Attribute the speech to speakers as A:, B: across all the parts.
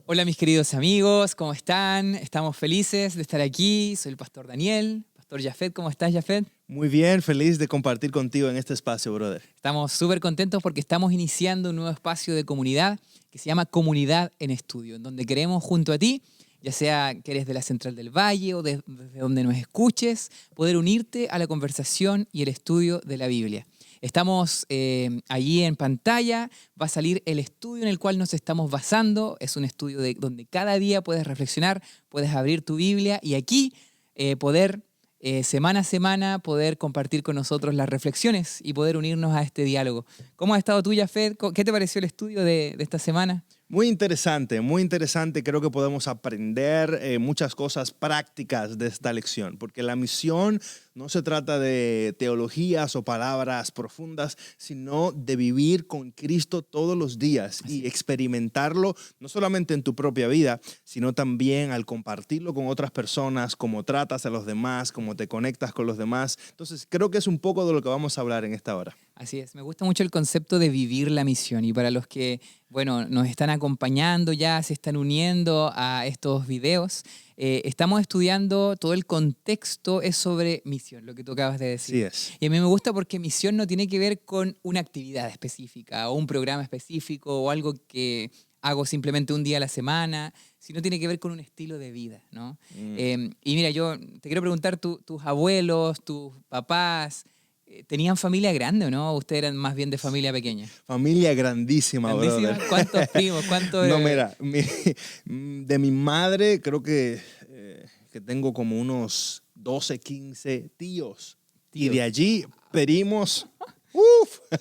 A: Hola mis queridos amigos, ¿cómo están? Estamos felices de estar aquí. Soy el pastor Daniel. Pastor Jafet, ¿cómo estás, Jafet?
B: Muy bien, feliz de compartir contigo en este espacio, brother.
A: Estamos súper contentos porque estamos iniciando un nuevo espacio de comunidad que se llama Comunidad en Estudio, en donde queremos junto a ti, ya sea que eres de la Central del Valle o desde donde nos escuches, poder unirte a la conversación y el estudio de la Biblia. Estamos allí en pantalla, va a salir el estudio en el cual nos estamos basando. Es un estudio donde cada día puedes reflexionar, puedes abrir tu Biblia y aquí poder semana a semana poder compartir con nosotros las reflexiones y poder unirnos a este diálogo. ¿Cómo has estado tú, Jafet? ¿Qué te pareció el estudio de esta semana?
B: Muy interesante, muy interesante. Creo que podemos aprender muchas cosas prácticas de esta lección, porque la misión no se trata de teologías o palabras profundas, sino de vivir con Cristo todos los días y experimentarlo no solamente en tu propia vida, sino también al compartirlo con otras personas, cómo tratas a los demás, cómo te conectas con los demás. Entonces, creo que es un poco de lo que vamos a hablar en esta hora.
A: Así es, me gusta mucho el concepto de vivir la misión y para los que, bueno, nos están acompañando ya, se están uniendo a estos videos, estamos estudiando todo el contexto es sobre misión, lo que tú acabas de decir.
B: Así es.
A: Y a mí me gusta porque misión no tiene que ver con una actividad específica o un programa específico o algo que hago simplemente un día a la semana, sino tiene que ver con un estilo de vida, ¿no? Y mira, yo te quiero preguntar, tus abuelos, tus papás, ¿tenían familia grande o no? ¿O ustedes eran más bien de familia pequeña?
B: Familia grandísima,
A: ¿Grandísima?
B: brother.
A: ¿Cuántos primos? ¿Cuántos?
B: No, mira, de mi madre creo que tengo como unos 12, 15 tíos. Y de allí, primos,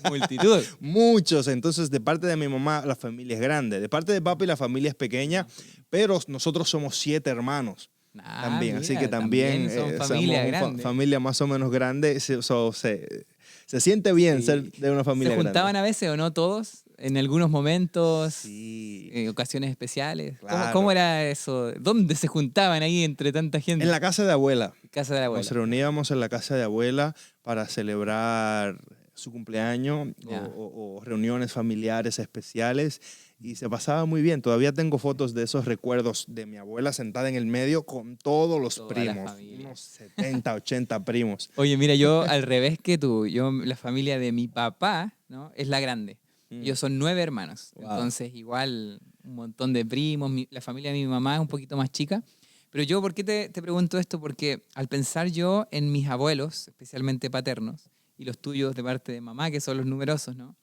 A: Multitud.
B: muchos. Entonces, de parte de mi mamá, la familia es grande. De parte de papi, la familia es pequeña, pero nosotros somos 7 hermanos. También, así que también
A: son familia
B: somos
A: grande.
B: familia más o menos grande. Se siente bien
A: Sí.
B: ser de una familia
A: ¿Se
B: grande.
A: juntaban a veces o no todos? En algunos momentos,
B: Sí,
A: ocasiones especiales.
B: claro.
A: ¿Cómo era eso? ¿Dónde se juntaban ahí entre tanta gente?
B: En la casa de abuela.
A: Casa de la abuela.
B: Nos reuníamos en la casa de abuela para celebrar su cumpleaños o reuniones familiares especiales y se pasaba muy bien. Todavía tengo fotos de esos recuerdos de mi abuela sentada en el medio con todos los
A: Toda la
B: primos,
A: familia.
B: unos 70, 80 primos.
A: Oye, mira, yo al revés que tú, la familia de mi papá, ¿no? Es la grande. Ellos son 9 hermanos,
B: Wow.
A: entonces igual un montón de primos, la familia de mi mamá es un poquito más chica. Pero yo, ¿por qué te pregunto esto? Porque al pensar yo en mis abuelos, especialmente paternos, y los tuyos de parte de mamá, que son los numerosos, ¿no?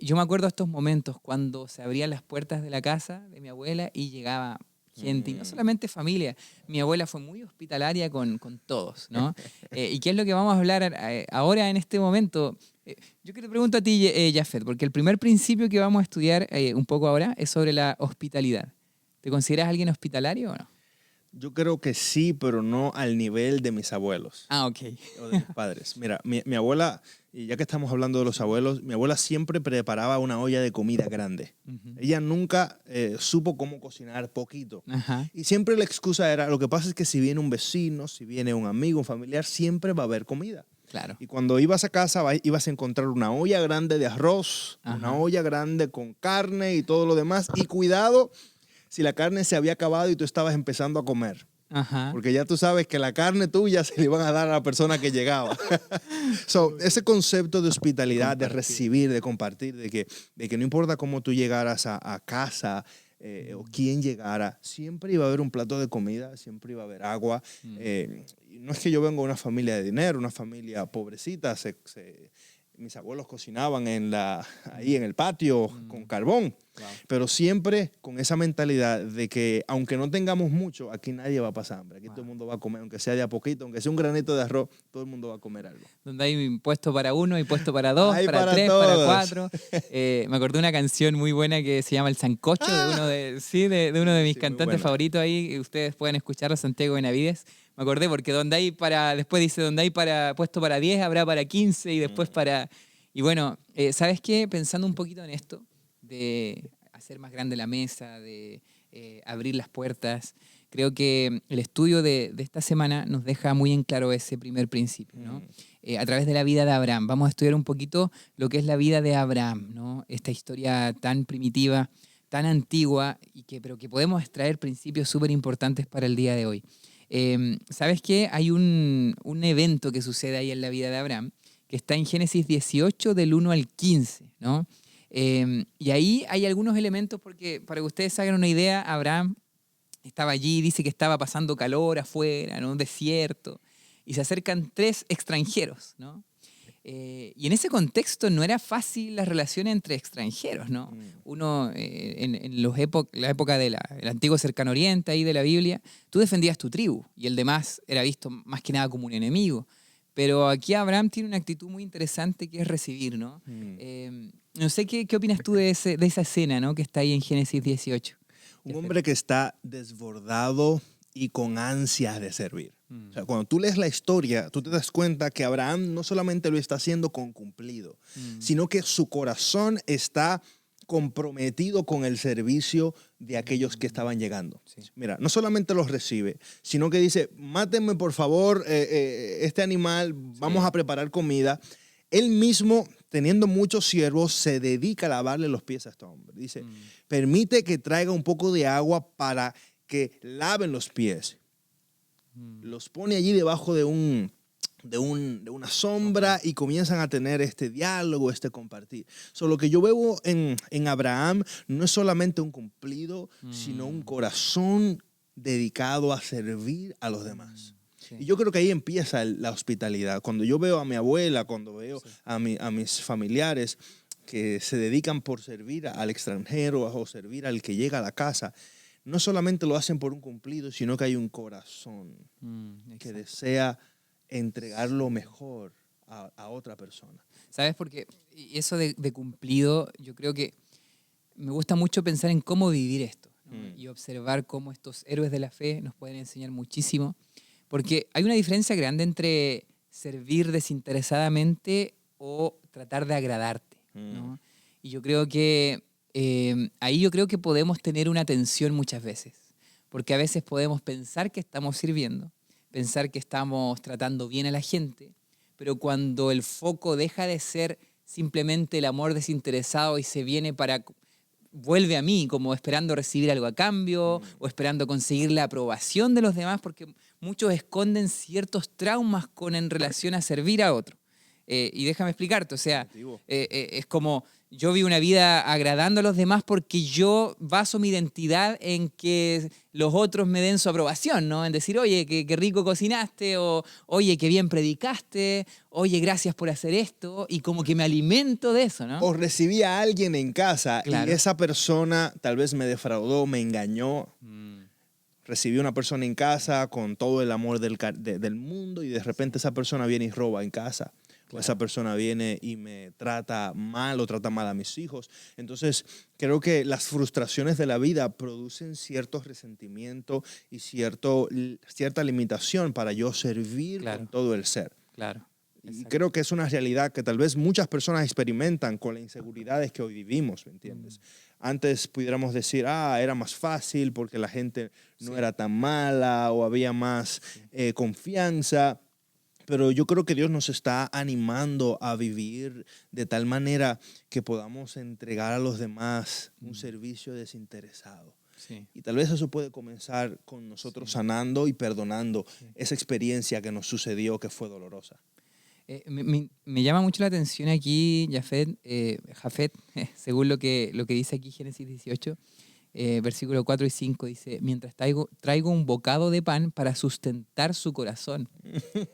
A: Yo me acuerdo de estos momentos cuando se abrían las puertas de la casa de mi abuela y llegaba gente, y no solamente familia. Mi abuela fue muy hospitalaria con todos, ¿no? ¿Y qué es lo que vamos a hablar ahora en este momento? Yo que te pregunto a ti, Jafet, porque el primer principio que vamos a estudiar un poco ahora es sobre la hospitalidad. ¿Te consideras alguien hospitalario o no?
B: Yo creo que sí, pero no al nivel de mis abuelos.
A: Ah, ok.
B: O de mis padres. Mira, mi abuela, y ya que estamos hablando de los abuelos, mi abuela siempre preparaba una olla de comida grande. Ella nunca supo cómo cocinar poquito.
A: Ajá.
B: Y siempre la excusa era, lo que pasa es que si viene un vecino, si viene un amigo, un familiar, siempre va a haber comida.
A: Claro.
B: Y cuando ibas a casa, ibas a encontrar una olla grande de arroz,
A: Ajá.
B: una olla grande con carne y todo lo demás. Y cuidado si la carne se había acabado y tú estabas empezando a comer.
A: Ajá.
B: Porque ya tú sabes que la carne tuya se le iban a dar a la persona que llegaba. Ese concepto de hospitalidad, de recibir, de compartir, de que no importa cómo tú llegaras a casa o quién llegara, siempre iba a haber un plato de comida, siempre iba a haber agua. No es que yo vengo de una familia de dinero, una familia pobrecita. Mis abuelos cocinaban ahí en el patio con carbón. Wow. Pero siempre con esa mentalidad de que aunque no tengamos mucho, aquí nadie va a pasar hambre. Aquí todo el mundo va a comer, aunque sea de a poquito, aunque sea un granito de arroz, todo el mundo va a comer algo.
A: Donde hay puesto para 1 y puesto para 2, para 3,
B: todos.
A: para 4. Me acordé de una canción muy buena que se llama El Sancocho, de uno de mis cantantes favoritos ahí. Ustedes pueden escucharlo, Santiago Benavides. Me acordé porque después dice, donde hay puesto para 10, habrá para 15 y después para... Y bueno, ¿sabes qué? Pensando un poquito en esto, de hacer más grande la mesa, de abrir las puertas, creo que el estudio de esta semana nos deja muy en claro ese primer principio, ¿no? A través de la vida de Abraham. Vamos a estudiar un poquito lo que es la vida de Abraham, ¿no? Esta historia tan primitiva, tan antigua, pero que podemos extraer principios súper importantes para el día de hoy. ¿Sabes qué? Hay un evento que sucede ahí en la vida de Abraham, que está en Génesis 18, del 1 al 15, ¿no? Y ahí hay algunos elementos, porque para que ustedes hagan una idea, Abraham estaba allí, dice que estaba pasando calor afuera, en un desierto, y se acercan 3 extranjeros, ¿no? Y en ese contexto no era fácil las relaciones entre extranjeros, ¿no? Uno, en la época del antiguo Cercano Oriente, ahí de la Biblia, tú defendías tu tribu y el demás era visto más que nada como un enemigo. Pero aquí Abraham tiene una actitud muy interesante que es recibir, ¿no? No sé qué opinas tú de esa escena, ¿no? Que está ahí en Génesis 18.
B: Un hombre que está desbordado y con ansias de servir. O sea, cuando tú lees la historia, tú te das cuenta que Abraham no solamente lo está haciendo con cumplido, sino que su corazón está comprometido con el servicio de aquellos que estaban llegando. Sí. Mira, no solamente los recibe, sino que dice, mátenme por favor este animal, vamos a preparar comida. Él mismo, teniendo muchos siervos, se dedica a lavarle los pies a este hombre. Dice, permite que traiga un poco de agua para que laven los pies. Los pone allí debajo de una sombra y comienzan a tener este diálogo, este compartir. Lo que yo veo en Abraham no es solamente un cumplido, sino un corazón dedicado a servir a los demás. Sí. Y yo creo que ahí empieza la hospitalidad. Cuando yo veo a mi abuela, cuando veo a mis familiares que se dedican por servir al extranjero o servir al que llega a la casa, no solamente lo hacen por un cumplido, sino que hay un corazón que desea entregar lo mejor a otra persona.
A: ¿Sabes? Porque eso de cumplido, yo creo que me gusta mucho pensar en cómo vivir esto, ¿no? Y observar cómo estos héroes de la fe nos pueden enseñar muchísimo. Porque hay una diferencia grande entre servir desinteresadamente o tratar de agradarte, ¿no? Y yo creo que ahí yo creo que podemos tener una tensión muchas veces, porque a veces podemos pensar que estamos sirviendo, pensar que estamos tratando bien a la gente, pero cuando el foco deja de ser simplemente el amor desinteresado y se vuelve a mí como esperando recibir algo a cambio o esperando conseguir la aprobación de los demás, porque muchos esconden ciertos traumas en relación a servir a otro. Y déjame explicarte, o sea, es como yo vivo una vida agradando a los demás porque yo baso mi identidad en que los otros me den su aprobación, ¿no? En decir, oye, qué rico cocinaste, o oye, qué bien predicaste, oye, gracias por hacer esto, y como que me alimento de eso, ¿no?
B: O recibí a alguien en casa y esa persona tal vez me defraudó, me engañó. Recibí una persona en casa con todo el amor del mundo y de repente esa persona viene y roba en casa. Claro. Esa persona viene y me trata mal o trata mal a mis hijos. Entonces, creo que las frustraciones de la vida producen cierto resentimiento y cierta limitación para yo servir con todo el ser.
A: Claro.
B: Y creo que es una realidad que tal vez muchas personas experimentan con las inseguridades que hoy vivimos, ¿me entiendes? Antes pudiéramos decir, era más fácil porque la gente no era tan mala o había más confianza. Pero yo creo que Dios nos está animando a vivir de tal manera que podamos entregar a los demás un servicio desinteresado. Sí. Y tal vez eso puede comenzar con nosotros sanando y perdonando esa experiencia que nos sucedió que fue dolorosa.
A: Me llama mucho la atención aquí, Jafet, según lo que dice aquí Génesis 18, versículo 4 y 5, dice, mientras traigo un bocado de pan para sustentar su corazón.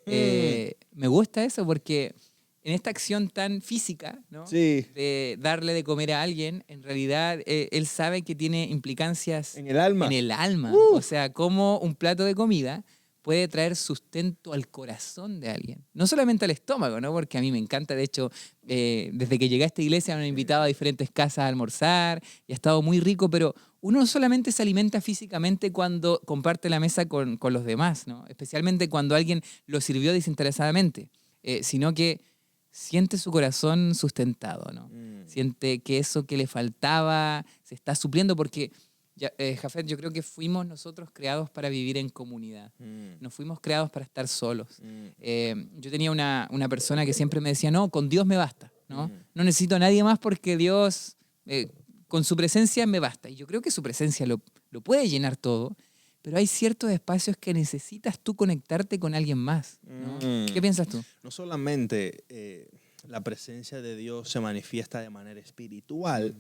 A: Me gusta eso porque en esta acción tan física, ¿no?
B: Sí.
A: De darle de comer a alguien, en realidad él sabe que tiene implicancias
B: en el alma.
A: O sea, como un plato de comida puede traer sustento al corazón de alguien. No solamente al estómago, ¿no? Porque a mí me encanta, de hecho, desde que llegué a esta iglesia me han invitado a diferentes casas a almorzar y ha estado muy rico, pero uno no solamente se alimenta físicamente cuando comparte la mesa con los demás, ¿no? Especialmente cuando alguien lo sirvió desinteresadamente, sino que siente su corazón sustentado, ¿no? Siente que eso que le faltaba se está supliendo porque... Jafet, yo creo que fuimos nosotros creados para vivir en comunidad. No fuimos creados para estar solos. Yo tenía una persona que siempre me decía, no, con Dios me basta, ¿no? No necesito a nadie más porque Dios con su presencia me basta. Y yo creo que su presencia lo puede llenar todo, pero hay ciertos espacios que necesitas tú conectarte con alguien más, ¿no? ¿Qué piensas tú?
B: No solamente la presencia de Dios se manifiesta de manera espiritual,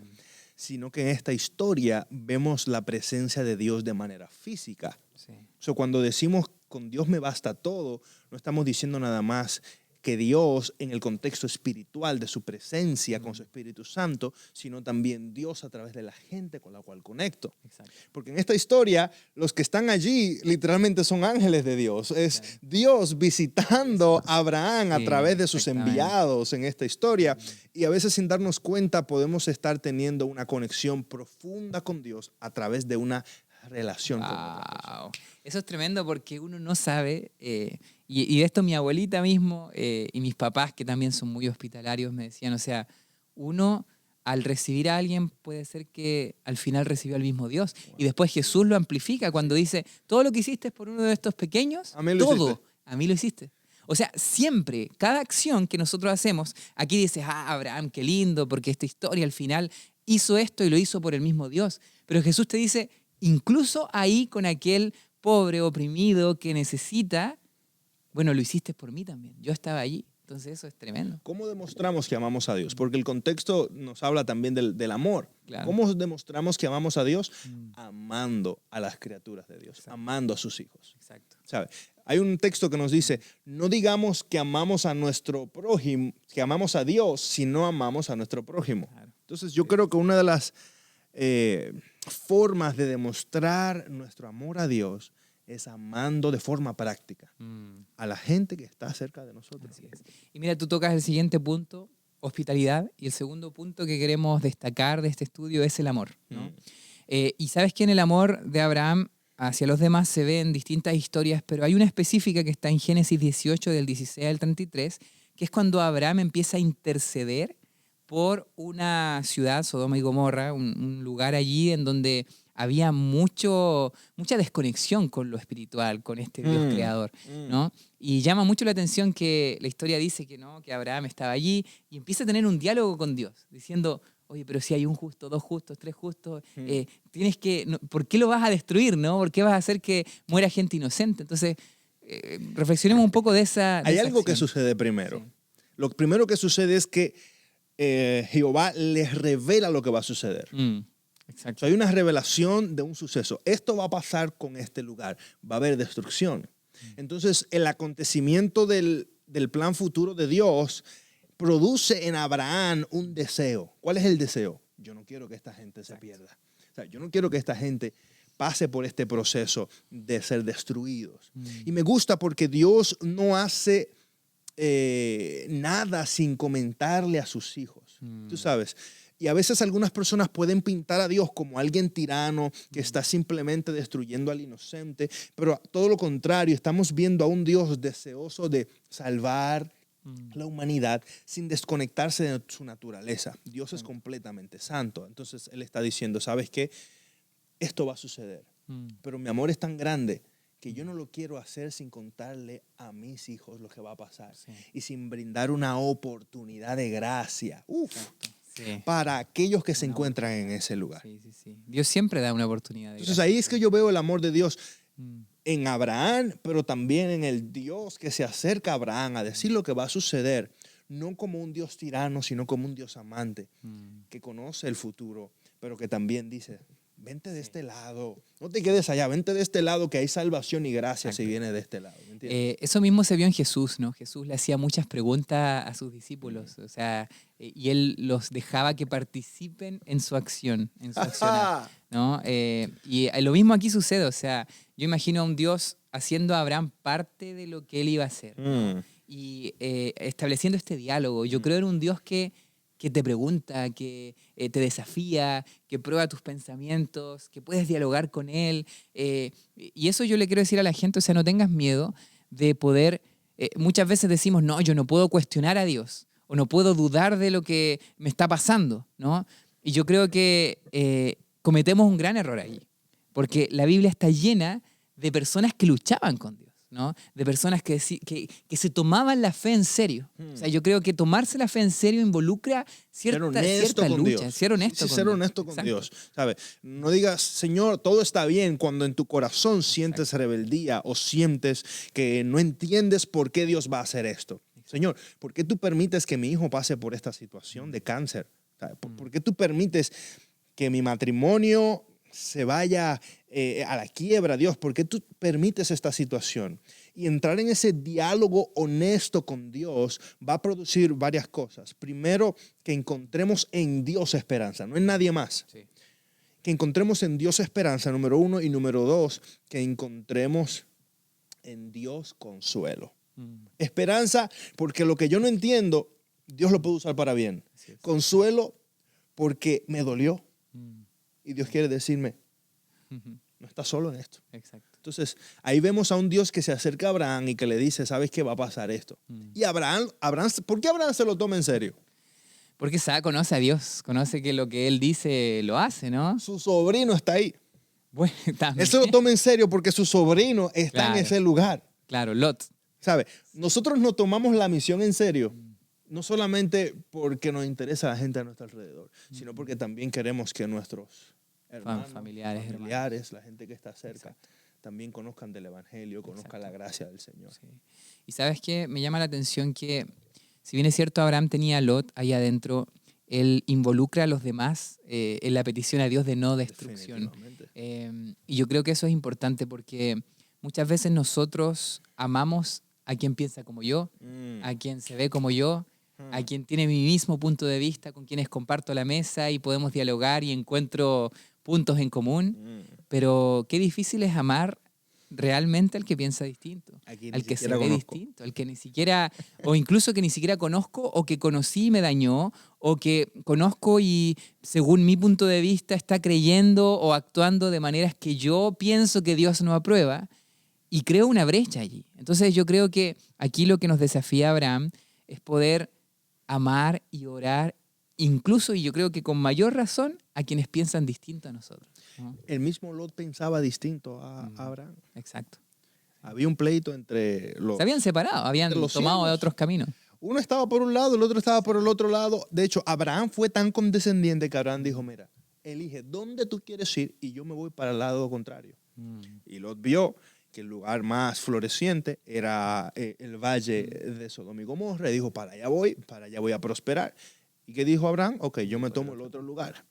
B: sino que en esta historia vemos la presencia de Dios de manera física.
A: Sí.
B: Cuando decimos con Dios me basta todo, no estamos diciendo nada más que Dios en el contexto espiritual de su presencia con su Espíritu Santo, sino también Dios a través de la gente con la cual conecto.
A: Exacto.
B: Porque en esta historia, los que están allí literalmente son ángeles de Dios. Es Dios visitando a Abraham a través de sus enviados en esta historia. Y a veces sin darnos cuenta podemos estar teniendo una conexión profunda con Dios a través de una relación con otra persona.
A: Eso es tremendo porque uno no sabe, y de esto mi abuelita mismo y mis papás, que también son muy hospitalarios, me decían, o sea, uno al recibir a alguien puede ser que al final recibió al mismo Dios. Wow. Y después Jesús lo amplifica cuando dice, todo lo que hiciste es por uno de estos pequeños, a mí lo hiciste. O sea, siempre, cada acción que nosotros hacemos, aquí dices, Abraham, qué lindo, porque esta historia al final hizo esto y lo hizo por el mismo Dios. Pero Jesús te dice, incluso ahí con aquel pobre, oprimido que necesita, bueno, lo hiciste por mí también. Yo estaba allí. Entonces eso es tremendo.
B: ¿Cómo demostramos que amamos a Dios? Porque el contexto nos habla también del amor.
A: Claro.
B: ¿Cómo demostramos que amamos a Dios? Amando a las criaturas de Dios, exacto, amando a sus hijos.
A: Exacto.
B: ¿Sabe? Hay un texto que nos dice, no digamos que amamos a nuestro prójimo, que amamos a Dios, si no amamos a nuestro prójimo. Claro. Entonces yo creo que una de las formas de demostrar nuestro amor a Dios es amando de forma práctica a la gente que está cerca de nosotros.
A: Así es. Y mira, tú tocas el siguiente punto, hospitalidad, y el segundo punto que queremos destacar de este estudio es el amor, ¿no? Y sabes que en el amor de Abraham hacia los demás se ve en distintas historias, pero hay una específica que está en Génesis 18, del 16 al 33, que es cuando Abraham empieza a interceder por una ciudad, Sodoma y Gomorra, un lugar allí en donde había mucha desconexión con lo espiritual, con este Dios creador, ¿no? Y llama mucho la atención que la historia dice que, ¿no?, que Abraham estaba allí y empieza a tener un diálogo con Dios, diciendo, oye, pero si hay un justo, dos justos, tres justos, tienes que, no, ¿por qué lo vas a destruir, no? ¿Por qué vas a hacer que muera gente inocente? Entonces, reflexionemos un poco de esa
B: Hay algo acción que sucede primero. Sí. Lo primero que sucede es que Jehová les revela lo que va a suceder.
A: Exacto.
B: Hay una revelación de un suceso. Esto va a pasar con este lugar. Va a haber destrucción. Entonces, el acontecimiento del plan futuro de Dios produce en Abraham un deseo. ¿Cuál es el deseo? Yo no quiero que esta gente se pierda. O sea, yo no quiero que esta gente pase por este proceso de ser destruidos. Y me gusta porque Dios no hace nada sin comentarle a sus hijos. Tú sabes. Y a veces algunas personas pueden pintar a Dios como alguien tirano que está simplemente destruyendo al inocente, pero todo lo contrario, estamos viendo a un Dios deseoso de salvar la humanidad sin desconectarse de su naturaleza. Dios es completamente santo. Entonces Él está diciendo, ¿sabes qué? Esto va a suceder, pero mi amor es tan grande que yo no lo quiero hacer sin contarle a mis hijos lo que va a pasar y sin brindar una oportunidad de gracia. Para aquellos que se encuentran en ese lugar.
A: Sí. Dios siempre da una oportunidad.
B: Entonces ahí es que yo veo el amor de Dios en Abraham, pero también en el Dios que se acerca a Abraham a decir lo que va a suceder, no como un Dios tirano, sino como un Dios amante que conoce el futuro, pero que también dice, vente de este lado, no te quedes allá, vente de este lado que hay salvación y gracia si viene de este lado. ¿Me entiendes?
A: Eso mismo se vio en Jesús, ¿no? Jesús le hacía muchas preguntas a sus discípulos, o sea, y él los dejaba que participen en su acción, en su accionar, ¿no? Y lo mismo aquí sucede, o sea, yo imagino a un Dios haciendo a Abraham parte de lo que él iba a hacer, ¿no? Y estableciendo este diálogo. Yo creo en un Dios que te pregunta, que te desafía, que prueba tus pensamientos, que puedes dialogar con Él. Y eso yo le quiero decir a la gente, o sea, no tengas miedo de poder, muchas veces decimos, no, yo no puedo cuestionar a Dios, o no puedo dudar de lo que me está pasando, ¿no? Y yo creo que cometemos un gran error allí, porque la Biblia está llena de personas que luchaban con Dios. ¿no? De personas que se tomaban la fe en serio. O sea, yo creo que tomarse la fe en serio involucra cierta lucha, ser honesto
B: ser honesto con Dios. ¿Sabes? No digas, Señor, todo está bien, cuando en tu corazón sientes rebeldía o sientes que no entiendes por qué Dios va a hacer esto. Señor, ¿por qué tú permites que mi hijo pase por esta situación de cáncer? ¿Por qué tú permites que mi matrimonio se vaya a la quiebra, Dios? ¿Por qué tú permites esta situación? Y entrar en ese diálogo honesto con Dios va a producir varias cosas. Primero, que encontremos en Dios esperanza, no en nadie más. Sí. Que encontremos en Dios esperanza, número uno. Y número dos, que encontremos en Dios consuelo. Esperanza, porque lo que yo no entiendo, Dios lo puede usar para bien. Consuelo, porque me dolió. Y Dios quiere decirme, no estás solo en esto.
A: Exacto.
B: Entonces, ahí vemos a un Dios que se acerca a Abraham y que le dice, ¿sabes qué va a pasar esto? Y Abraham, ¿por qué Abraham se lo toma en serio?
A: Porque conoce a Dios, conoce que lo que él dice lo hace, ¿no?
B: Su sobrino está ahí.
A: Bueno, también.
B: Él se lo toma en serio porque su sobrino está en ese lugar.
A: Claro, Lot.
B: ¿Sabe? Nosotros nos tomamos la misión en serio, no solamente porque nos interesa la gente a nuestro alrededor, sino porque también queremos que nuestros hermanos, familiares, la gente que está cerca, también conozcan del Evangelio, conozcan la gracia del Señor.
A: Sí. Y ¿sabes qué? Me llama la atención que, si bien es cierto, Abraham tenía a Lot ahí adentro, él involucra a los demás en la petición a Dios de no destrucción. Y yo creo que eso es importante porque muchas veces nosotros amamos a quien piensa como yo, a quien se ve como yo, a quien tiene mi mismo punto de vista, con quienes comparto la mesa y podemos dialogar y encuentro puntos en común. Pero qué difícil es amar realmente al que piensa distinto, al que se ve distinto, al que ni siquiera, o incluso que ni siquiera conozco, o que conocí y me dañó, o que conozco y según mi punto de vista está creyendo o actuando de maneras que yo pienso que Dios no aprueba. Y creo una brecha allí. Entonces yo creo que aquí lo que nos desafía Abraham es poder amar y orar, incluso, y yo creo que con mayor razón, a quienes piensan distinto a nosotros, ¿no?
B: El mismo Lot pensaba distinto a Abraham.
A: Exacto.
B: Había un pleito entre los...
A: Se habían separado, habían tomado de otros caminos.
B: Uno estaba por un lado, el otro estaba por el otro lado. De hecho, Abraham fue tan condescendiente que Abraham dijo, mira, elige dónde tú quieres ir y yo me voy para el lado contrario. Y Lot vio que el lugar más floreciente era el valle de Sodoma y Gomorra, y dijo, para allá voy a prosperar. ¿Y qué dijo Abraham? Ok, yo me tomo el otro lugar.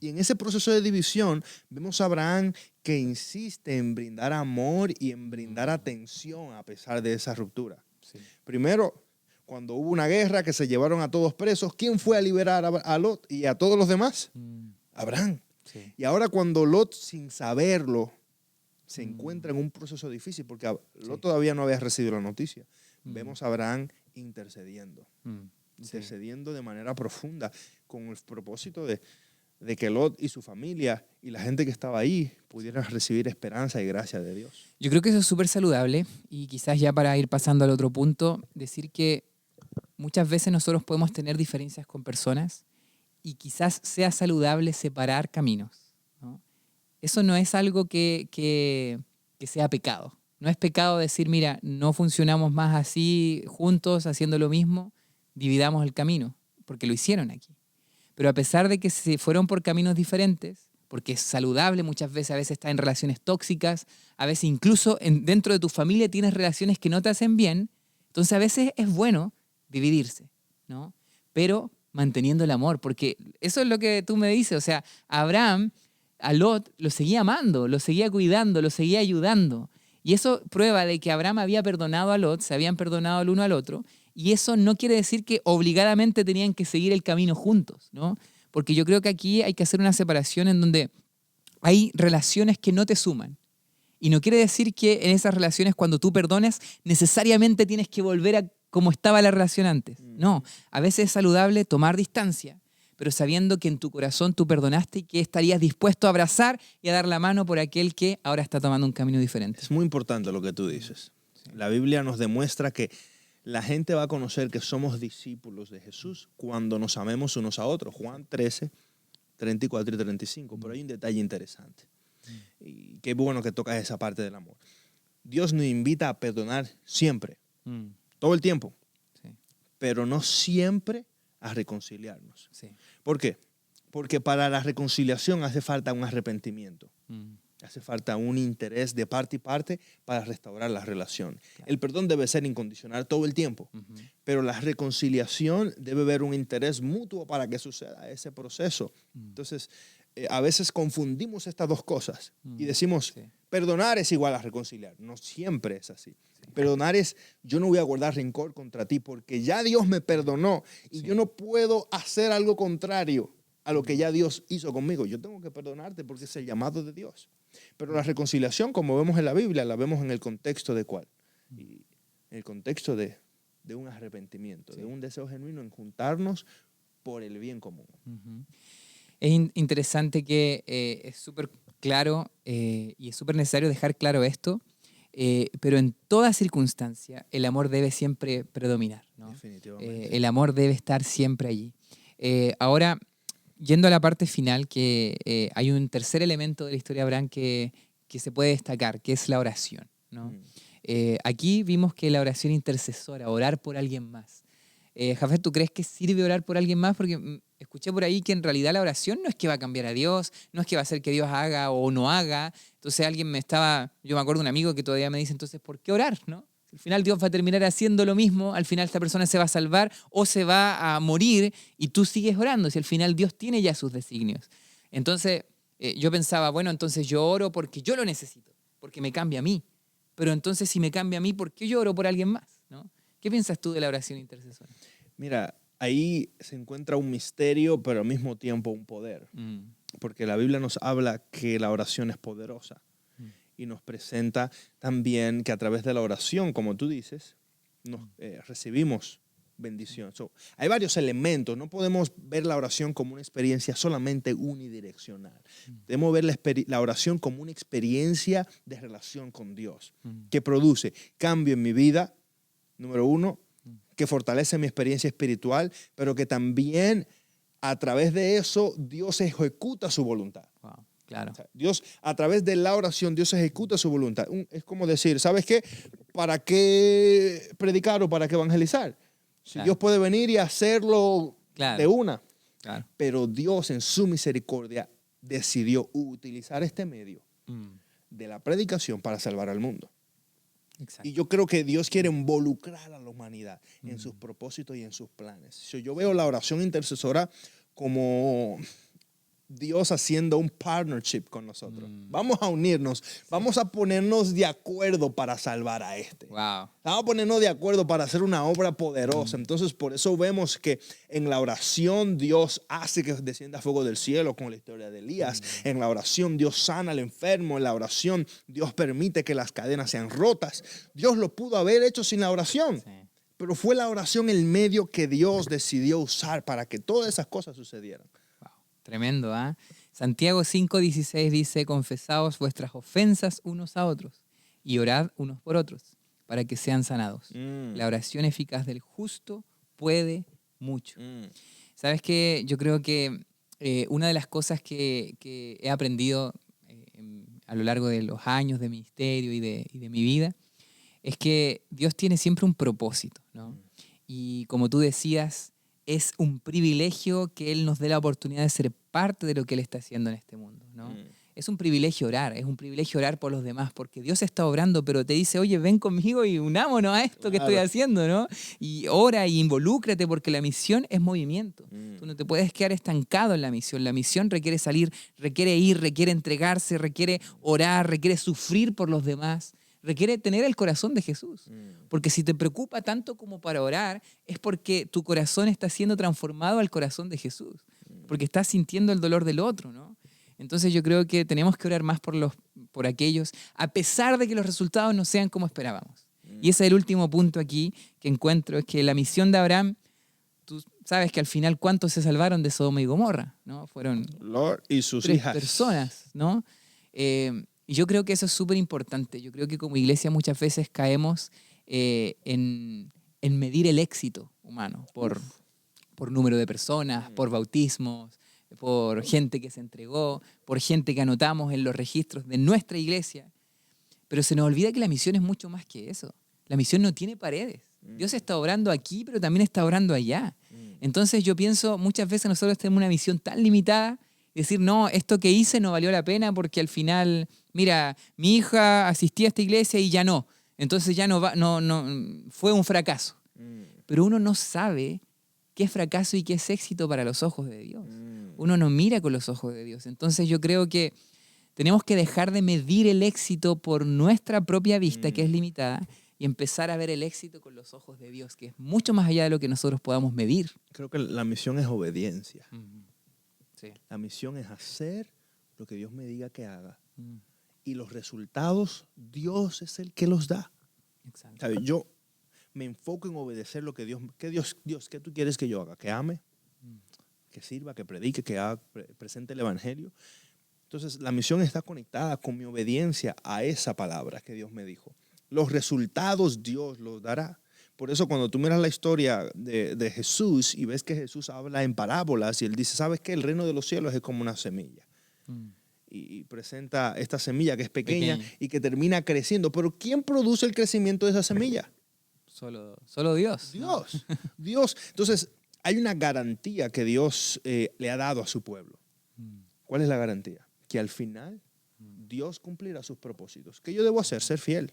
B: Y en ese proceso de división, vemos a Abraham que insiste en brindar amor y en brindar atención a pesar de esa ruptura. Sí. Primero, cuando hubo una guerra que se llevaron a todos presos, ¿quién fue a liberar a Lot y a todos los demás? Abraham. Sí. Y ahora cuando Lot, sin saberlo, se encuentra en un proceso difícil, porque Lot todavía no había recibido la noticia. Vemos a Abraham intercediendo de manera profunda, con el propósito de que Lot y su familia y la gente que estaba ahí pudieran recibir esperanza y gracia de Dios.
A: Yo creo que eso es súper saludable, y quizás ya para ir pasando al otro punto, decir que muchas veces nosotros podemos tener diferencias con personas y quizás sea saludable separar caminos, ¿no? Eso no es algo que sea pecado. No es pecado decir, mira, no funcionamos más así juntos, haciendo lo mismo, dividamos el camino, porque lo hicieron aquí. Pero a pesar de que se fueron por caminos diferentes, porque es saludable muchas veces, a veces estás en relaciones tóxicas, a veces incluso dentro de tu familia tienes relaciones que no te hacen bien, entonces a veces es bueno dividirse, ¿no? Pero manteniendo el amor, porque eso es lo que tú me dices, o sea, Abraham a Lot lo seguía amando, lo seguía cuidando, lo seguía ayudando. Y eso prueba de que Abraham había perdonado a Lot, se habían perdonado el uno al otro, y eso no quiere decir que obligadamente tenían que seguir el camino juntos, ¿no? Porque yo creo que aquí hay que hacer una separación en donde hay relaciones que no te suman. Y no quiere decir que en esas relaciones, cuando tú perdones, necesariamente tienes que volver a como estaba la relación antes. No, a veces es saludable tomar distancia, pero sabiendo que en tu corazón tú perdonaste y que estarías dispuesto a abrazar y a dar la mano por aquel que ahora está tomando un camino diferente.
B: Es muy importante lo que tú dices. Sí. La Biblia nos demuestra que la gente va a conocer que somos discípulos de Jesús cuando nos amemos unos a otros. Juan 13, 34 y 35. Pero hay un detalle interesante. Y qué bueno que tocas esa parte del amor. Dios nos invita a perdonar siempre,
A: Mm,
B: todo el tiempo,
A: sí,
B: pero no siempre a reconciliarnos.
A: sí.
B: ¿Por qué? Porque para la reconciliación hace falta un arrepentimiento.
A: Mm,
B: Hace falta un interés de parte y parte para restaurar la relación.
A: Claro.
B: El perdón debe ser incondicional todo el tiempo,
A: ujú,
B: pero la reconciliación debe haber un interés mutuo para que suceda ese proceso.
A: mm,
B: Entonces, a veces confundimos estas dos cosas y
A: mm,
B: decimos,
A: sí,
B: perdonar es igual a reconciliar. No siempre es así. Perdonar es, yo no voy a guardar rencor contra ti porque ya Dios me perdonó y
A: Sí.
B: yo no puedo hacer algo contrario a lo que ya Dios hizo conmigo. Yo tengo que perdonarte porque es el llamado de Dios. Pero la reconciliación, como vemos en la Biblia, la vemos en el contexto de ¿cuál? Y en el contexto de un arrepentimiento,
A: Sí.
B: de un deseo genuino en juntarnos por el bien común.
A: ujú. Es interesante que es súper claro y es súper necesario dejar claro esto, pero en toda circunstancia el amor debe siempre predominar, ¿no?
B: Definitivamente.
A: El amor debe estar siempre allí. Ahora, yendo a la parte final, que hay un tercer elemento de la historia de Abraham que se puede destacar, que es la oración, ¿no?
B: Mm.
A: Aquí vimos que la oración intercesora, orar por alguien más. Jafet, ¿tú crees que sirve orar por alguien más? Porque escuché por ahí que en realidad la oración no es que va a cambiar a Dios, no es que va a hacer que Dios haga o no haga. Entonces yo me acuerdo de un amigo que todavía me dice, entonces, ¿por qué orar? ¿No? Al final Dios va a terminar haciendo lo mismo, al final esta persona se va a salvar o se va a morir y tú sigues orando, si al final Dios tiene ya sus designios. Entonces yo pensaba, bueno, entonces yo oro porque yo lo necesito, porque me cambia a mí. Pero entonces si me cambia a mí, ¿por qué yo oro por alguien más? ¿No? ¿Qué piensas tú de la oración intercesora?
B: Mira, ahí se encuentra un misterio, pero al mismo tiempo un poder.
A: Mm,
B: Porque la Biblia nos habla que la oración es poderosa
A: mm,
B: y nos presenta también que a través de la oración, como tú dices, recibimos bendición. Hay varios elementos. No podemos ver la oración como una experiencia solamente unidireccional. Debemos ver la oración como una experiencia de relación con Dios
A: mm,
B: que produce cambio en mi vida, número uno,
A: mm.
B: que fortalece mi experiencia espiritual, pero que también a través de eso Dios ejecuta su voluntad.
A: Wow, claro.
B: O sea, Dios, a través de la oración, Dios ejecuta su voluntad. Es como decir, ¿sabes qué? ¿Para qué predicar o para qué evangelizar? Si
A: Claro.
B: Dios puede venir y hacerlo
A: Claro.
B: de una.
A: Claro.
B: Pero Dios en su misericordia decidió utilizar este medio
A: Mm,
B: de la predicación para salvar al mundo.
A: exacto.
B: Y yo creo que Dios quiere involucrar a la humanidad en sus propósitos y en sus planes. Yo veo la oración intercesora como Dios haciendo un partnership con nosotros. Vamos a unirnos, vamos a ponernos de acuerdo para salvar a este.
A: Wow.
B: Vamos a ponernos de acuerdo para hacer una obra poderosa. Entonces, por eso vemos que en la oración Dios hace que descienda fuego del cielo, con la historia de Elías. En la oración Dios sana al enfermo. En la oración Dios permite que las cadenas sean rotas. Dios lo pudo haber hecho sin la oración.
A: Sí.
B: Pero fue la oración el medio que Dios decidió usar para que todas esas cosas sucedieran.
A: Wow. Tremendo, ¿ah? Santiago 5:16 dice, confesaos vuestras ofensas unos a otros y orad unos por otros para que sean sanados. La oración eficaz del justo puede mucho. ¿Sabes qué? Yo creo que una de las cosas que he aprendido a lo largo de los años de ministerio y de mi vida es que Dios tiene siempre un propósito, ¿no? Y como tú decías, es un privilegio que Él nos dé la oportunidad de ser parte de lo que Él está haciendo en este mundo, ¿no? Es un privilegio orar, es un privilegio orar por los demás, porque Dios está obrando, pero te dice, oye, ven conmigo y unámonos a esto que estoy haciendo, ¿no? Y ora y involúcrate, porque la misión es movimiento. Tú no te puedes quedar estancado en la misión. La misión requiere salir, requiere ir, requiere entregarse, requiere orar, requiere sufrir por los demás. Requiere tener el corazón de Jesús. Porque si te preocupa tanto como para orar, es porque tu corazón está siendo transformado al corazón de Jesús. Porque estás sintiendo el dolor del otro, ¿no? Entonces yo creo que tenemos que orar más por aquellos, a pesar de que los resultados no sean como esperábamos. Y ese es el último punto aquí que encuentro, es que la misión de Abraham, tú sabes que al final, ¿cuántos se salvaron de Sodoma y Gomorra? ¿No? Fueron
B: Lord y sus
A: 3
B: hijas.
A: personas, ¿no? Y yo creo que eso es súper importante. Yo creo que como iglesia muchas veces caemos en medir el éxito humano por número de personas, por bautismos, por gente que se entregó, por gente que anotamos en los registros de nuestra iglesia. Pero se nos olvida que la misión es mucho más que eso. La misión no tiene paredes. Dios está obrando aquí, pero también está obrando allá. Entonces yo pienso, muchas veces nosotros tenemos una visión tan limitada, decir, no, esto que hice no valió la pena porque al final, mira, mi hija asistía a esta iglesia y ya no. Entonces ya no va, fue un fracaso. Pero uno no sabe qué es fracaso y qué es éxito para los ojos de Dios. Uno no mira con los ojos de Dios. Entonces yo creo que tenemos que dejar de medir el éxito por nuestra propia vista, que es limitada, y empezar a ver el éxito con los ojos de Dios, que es mucho más allá de lo que nosotros podamos medir.
B: Creo que la misión es obediencia.
A: Sí.
B: La misión es hacer lo que Dios me diga que haga. Y los resultados, Dios es el que los da.
A: Exacto.
B: ¿Sabes? Yo me enfoco en obedecer lo que Dios, ¿qué tú quieres que yo haga? Que ame, que sirva, que predique, que haga, presente el evangelio. Entonces, la misión está conectada con mi obediencia a esa palabra que Dios me dijo. Los resultados Dios los dará. Por eso cuando tú miras la historia de Jesús y ves que Jesús habla en parábolas y él dice, ¿sabes qué? El reino de los cielos es como una semilla. Y presenta esta semilla que es pequeña y que termina creciendo. Pero ¿quién produce el crecimiento de esa semilla?
A: Solo Dios.
B: Dios. ¿No? Dios. Entonces, hay una garantía que Dios le ha dado a su pueblo. ¿Cuál es la garantía? Que al final Dios cumplirá sus propósitos. ¿Qué yo debo hacer? Ser fiel.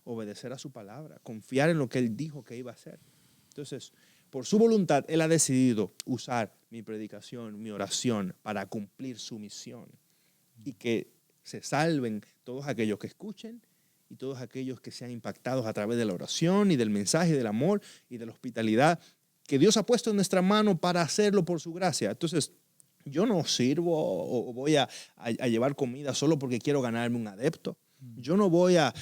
B: Obedecer a su palabra, confiar en lo que Él dijo que iba a hacer. Entonces, por su voluntad, Él ha decidido usar mi predicación, mi oración para cumplir su misión y que se salven todos aquellos que escuchen y todos aquellos que sean impactados a través de la oración y del mensaje, del amor y de la hospitalidad que Dios ha puesto en nuestra mano para hacerlo por su gracia. Entonces, yo no sirvo o voy a llevar comida solo porque quiero ganarme un adepto. Yo no voy a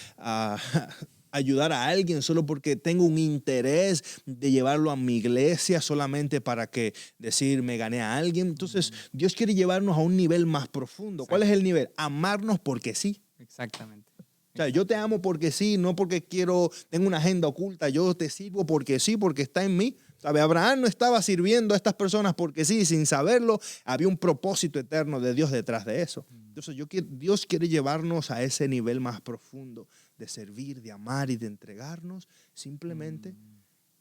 B: ayudar a alguien solo porque tengo un interés de llevarlo a mi iglesia solamente para que decir me gané a alguien. Entonces, Dios quiere llevarnos a un nivel más profundo. ¿Cuál es el nivel? Amarnos porque sí.
A: Exactamente.
B: O sea, yo te amo porque sí, no porque tengo una agenda oculta. Yo te sirvo porque sí, porque está en mí. ¿Sabe? Abraham no estaba sirviendo a estas personas porque sí, sin saberlo. Había un propósito eterno de Dios detrás de eso. Entonces, Dios quiere llevarnos a ese nivel más profundo de servir, de amar y de entregarnos simplemente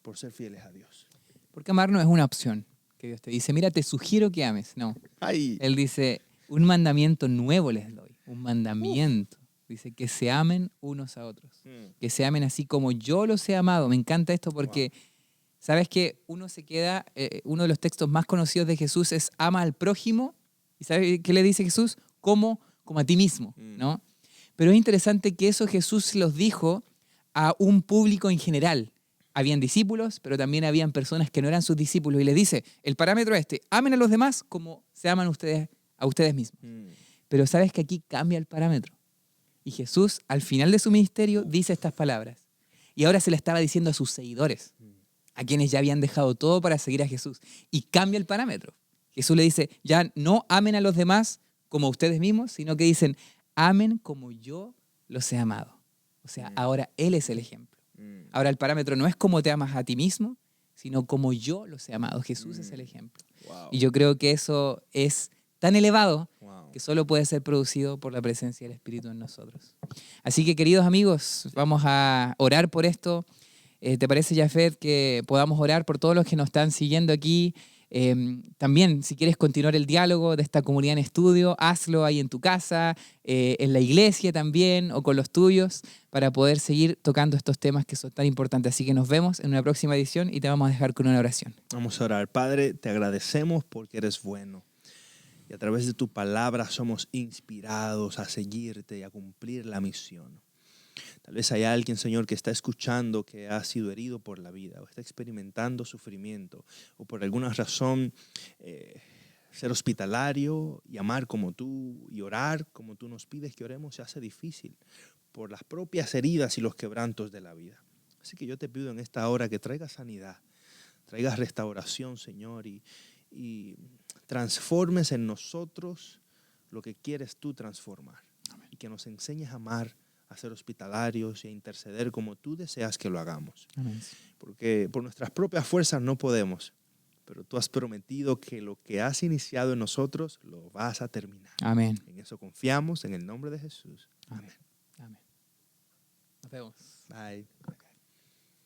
B: por ser fieles a Dios.
A: Porque amar no es una opción que Dios te dice, mira, te sugiero que ames. No.
B: Ay.
A: Él dice, un mandamiento nuevo les doy. Un mandamiento. Dice que se amen unos a otros. Que se amen así como yo los he amado. Me encanta esto porque, ¿sabes qué? Uno de los textos más conocidos de Jesús es ama al prójimo. ¿Y sabes qué le dice Jesús? Como a ti mismo, ¿no? Pero es interesante que eso Jesús los dijo a un público en general. Habían discípulos, pero también habían personas que no eran sus discípulos. Y les dice, el parámetro es amen a los demás como se aman a ustedes mismos. Pero ¿sabes que aquí cambia el parámetro? Y Jesús, al final de su ministerio, dice estas palabras. Y ahora se le estaba diciendo a sus seguidores, a quienes ya habían dejado todo para seguir a Jesús. Y cambia el parámetro. Jesús le dice, ya no amen a los demás como a ustedes mismos, sino que dicen, amen como yo los he amado. O sea, ahora Él es el ejemplo. Ahora el parámetro no es cómo te amas a ti mismo, sino como yo los he amado. Jesús es el ejemplo.
B: Wow.
A: Y yo creo que eso es tan elevado que solo puede ser producido por la presencia del Espíritu en nosotros. Así que, queridos amigos, vamos a orar por esto. ¿Te parece, Jafet, que podamos orar por todos los que nos están siguiendo aquí? También, si quieres continuar el diálogo de esta comunidad en estudio, hazlo ahí en tu casa, en la iglesia también, o con los tuyos, para poder seguir tocando estos temas que son tan importantes. Así que nos vemos en una próxima edición y te vamos a dejar con una oración.
B: Vamos a orar. Padre, te agradecemos porque eres bueno. Y a través de tu palabra somos inspirados a seguirte y a cumplir la misión. Tal vez hay alguien, Señor, que está escuchando que ha sido herido por la vida o está experimentando sufrimiento o por alguna razón ser hospitalario y amar como tú y orar como tú nos pides que oremos se hace difícil por las propias heridas y los quebrantos de la vida. Así que yo te pido en esta hora que traigas sanidad, traigas restauración, Señor, y transformes en nosotros lo que quieres tú transformar. Amén. Y que nos enseñes a amar, a ser hospitalarios y a interceder como tú deseas que lo hagamos.
A: Amén.
B: Porque por nuestras propias fuerzas no podemos, pero tú has prometido que lo que has iniciado en nosotros lo vas a terminar.
A: Amén.
B: En eso confiamos, en el nombre de Jesús.
A: Amén. Amén. vemos.
B: Bye.